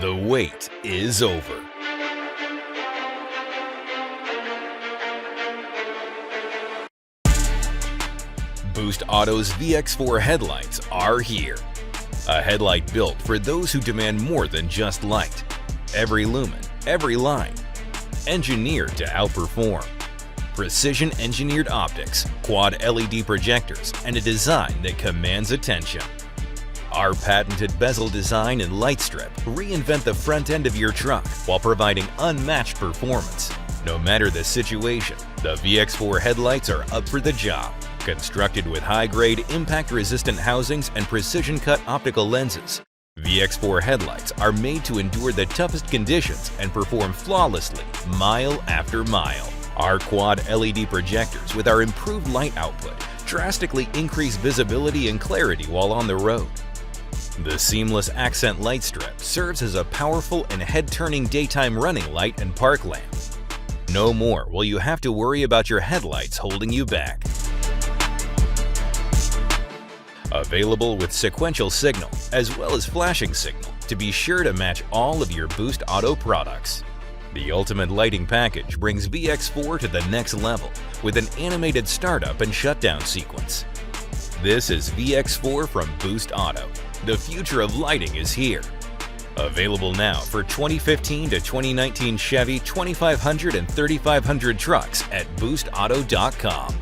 The wait is over. Boost Auto's VX4 headlights are here. A headlight built for those who demand more than just light. Every lumen, every line. Engineered to outperform. Precision-engineered optics, quad LED projectors, and a design that commands attention. Our patented bezel design and light strip reinvent the front end of your truck while providing unmatched performance. No matter the situation, the VX4 headlights are up for the job. Constructed with high-grade, impact-resistant housings and precision-cut optical lenses, VX4 headlights are made to endure the toughest conditions and perform flawlessly mile after mile. Our quad LED projectors with our improved light output drastically increase visibility and clarity while on the road. The seamless accent light strip serves as a powerful and head-turning daytime running light and park lamp. No more will you have to worry about your headlights holding you back. Available with Sequential Signal as well as Flashing Signal to be sure to match all of your Boost Auto products. The ultimate lighting package brings VX4 to the next level with an animated startup and shutdown sequence. This is VX4 from Boost Auto. The future of lighting is here. Available now for 2015 to 2019 Chevy 2500 and 3500 trucks at boostauto.com.